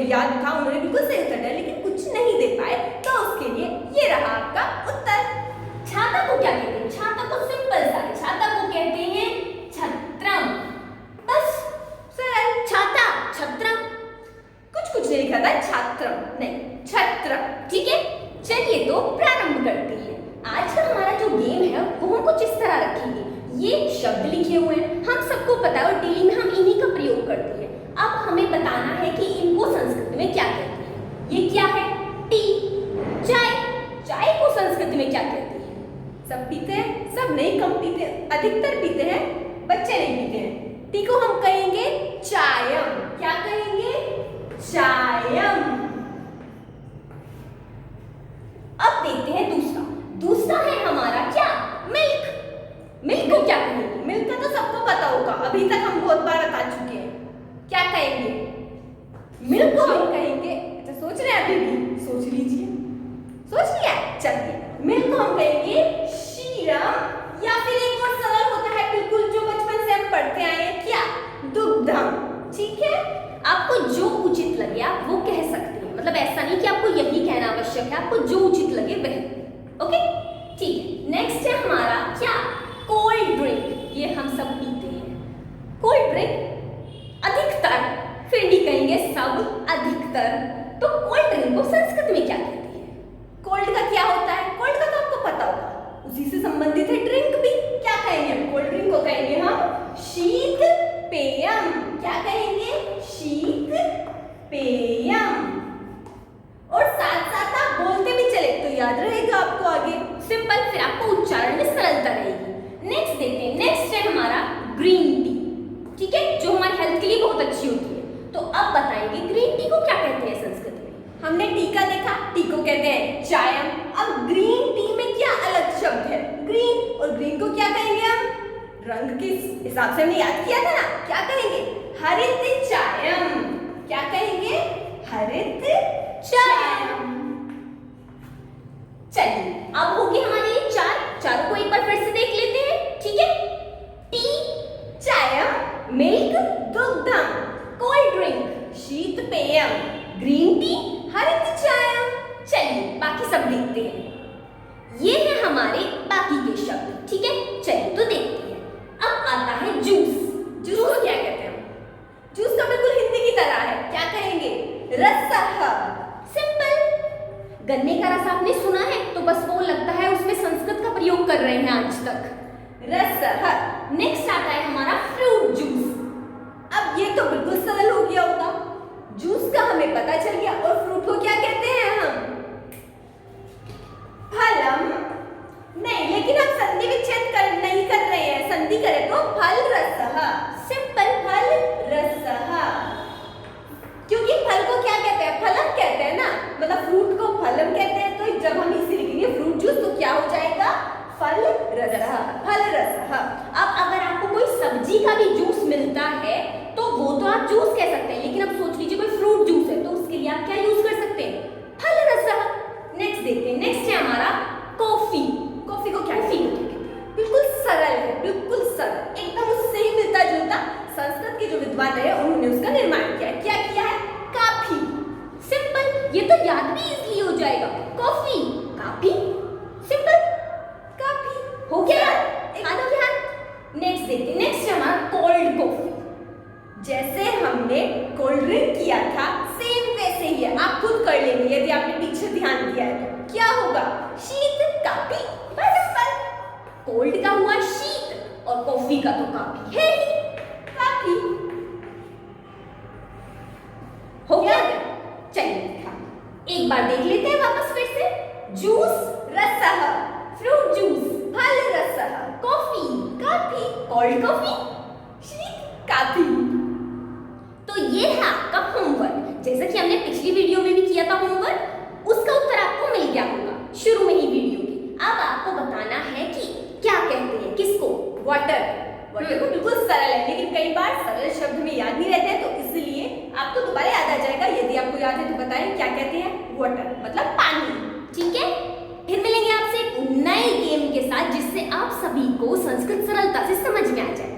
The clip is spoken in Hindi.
याद था, उन्होंने बिल्कुल सही उत्तर दिया, लेकिन कुछ नहीं दे पाए, तो उसके लिए ये रहा आपका उत्तर। छाता को क्या कहते हैं? छाता को सिंपल सा है, छाता को कहते हैं छत्रम। बस सरल। छाता, छत्रम, कुछ नहीं लिखा था, छात्रम नहीं, छत्रम। ठीक है। चलिए तो प्रारंभ करते हैं। आज का हमारा जो गेम है वो हम कुछ इस तरह रखेंगे। ये शब्द लिखे हुए हैं, हम सबको पता है और डेली में हम इन्हीं का प्रयोग करते हैं। अब हमें बताना है कि इनको संस्कृत में क्या कहते हैं। ये क्या है? टी। चाय, चाय को संस्कृत में क्या कहते हैं? सब पीते हैं, सब नहीं, कम पीते हैं, अधिकतर पीते हैं, बच्चे नहीं पीते हैं। टी को हम कहेंगे चायम। क्या कहेंगे? चायम। अब देखते हैं दूसरा। दूसरा है हमारा क्या? मिल्क। मिल्क को क्या कहेंगे? मिल्क का तो सबको पता होगा, अभी तक हम बहुत बार बता चुके हैं। क्या कहेंगे? मिल्क को हम कहेंगे, अच्छा सोच रहे हैं, अभी भी सोच लीजिए। सोच लिया? चलिए, मिल्क को हम कहेंगे क्षीरम, या फिर एक और सरल होता है बिल्कुल, जो बचपन से हम पढ़ते आए हैं, क्या? दुग्धम। ठीक है, आपको जो उचित लगे आप वो कह सकते हैं, मतलब ऐसा नहीं कि आपको यही कहना आवश्यक है, आपको जो उचित लगे वह। ओके, ठीक है। नेक्स्ट है हमारा क्या? Cold drink. ये हम सब पीते हैं। कोल्ड ड्रिंक अधिकतर, फिर नहीं कहेंगे सब, अधिकतर। तो कोल्ड ड्रिंक को संस्कृत में क्या कहते हैं? कोल्ड का क्या होता है? कोल्ड का तो आपको पता होगा, उसी से संबंधित है ड्रिंक भी। क्या कहेंगे हम? कोल्ड ड्रिंक को कहेंगे हम शीत पेयम। क्या कहेंगे? शीत पेयम। और साथ साथ आप बोलते भी चले तो याद रहेगा आपको आगे। सिंपल, फिर आपको उच्चारण में सरलता रहेगी। नेक्स्ट देखते हैं। नेक्स्ट है हमारा ग्रीन टी। ठीक है, जो हमारी हेल्थ के लिए बहुत अच्छी होती है। तो अब बताएंगे ग्रीन टी को क्या कहते हैं संस्कृत में। हमने टी का देखा, टी को कहते हैं चायम। अब ग्रीन टी में क्या अलग शब्द है? ग्रीन, और ग्रीन को क्या कहेंगे हम? रंग के हिसाब से हमने याद किया था ना, क्या कहेंगे? हरित चायम। क्या कहेंगे? हरित चायम। चलिए, अब होगी हमारी ये चारों को एक बार फिर से देख लेते हैं। ठीक है, टी, चायम, मिल्क, दुग्धम, कोल्ड ड्रिंक, शीत पेयम, ग्रीन टी, हरित चायम। चलिए बाकी सब देखते हैं। ये है हमारे बाकी के शब्द। ठीक है, चलिए तो देखते हैं। अब आता है जूस। जूस को क्या कहते हैं? जूस का बिल्कुल हिंदी की तरह है, क्या कहेंगे? रसः। सिंपल, गन्ने का रस आपने सुना है तो बस वो लगता है उसमें संस्कृत का प्रयोग कर रहे हैं आज तक। रसः। नेक्स्ट आता है हमारा फ्रूट जूस। अब ये तो बिल्कुल सरल हो गया होगा, जूस का हमें पता चल गया। और फ्रूट को क्या कहते हैं हम? फलम। नहीं, लेकिन हम संधि विच्छेद नहीं कर रहे हैं, संधि करें तो फल रसः। सिंपल, फल रसः। क्योंकि फल को क्या कहते हैं? फलम कहते हैं ना, मतलब फ्रूट को फलम कहते हैं। तो जब हम इसे लिखेंगे फ्रूट जूस तो क्या हो जाएगा? फल रसः, फल रसः। अब अगर आपको कोई सब्जी का भी जूस मिलता है तो वो तो आप जूस कह सकते हैं, लेकिन अब सोच लीजिए कोई फ्रूट जूस है तो उसके लिए आप क्या यूज कर सकते हैं? फल रसः। नेक्स्ट देखते हैं। नेक्स्ट है हमारा कॉफी। कॉफी को क्या कहते हैं? बिल्कुल सरल है, बिल्कुल सरल, एकदम उससे ही मिलता जुलता। संस्कृत के जो विद्वान रहे उन्होंने उसका निर्माण किया है। क्या किया है? काफी। सिंपल, ये तो याद भी इजीली हो जाएगा। कॉफी, काफी, सिंपल, काफी हो गया। खाना ध्यान। नेक्स्ट देखते हैं। नेक्स्ट है हमारा कोल्ड कॉफी। जैसे हमने कोल्ड ड्रिंक किया था सेम वैसे ही है, आप खुद कर लेंगे यदि आपने पीछे ध्यान दिया है तो। क्या होगा? शीत काफी। बस कोल्ड का हुआ शीत और कॉफी का तो काफी है ही। काफी हो गया। चलिए एक बार देख लेते हैं वापस फिर से। जूस, रसः, फ्रूट जूस, फल रसः, कॉफी, काफी, कोल्ड कॉफी, शीत काफी। तो ये है आपका होमवर्क। जैसा कि हमने पिछली वीडियो में भी किया था होमवर्क, उसका उत्तर आपको मिल गया होगा शुरू में ही वीडियो के। अब आपको बताना है कि क्या कहते हैं किसको? वाटर। वाटर को बिल्कुल सरल है, लेकिन कई बार सरल शब्द में याद नहीं रहते हैं, तो इसलिए आपको दोबारा याद आ जाएगा। यदि आपको याद है तो बताएं क्या कहते हैं? वाटर मतलब पानी। ठीक है, फिर मिलेंगे आपसे एक नए गेम के साथ जिससे आप सभी को संस्कृत सरलता से समझ में आ जाए।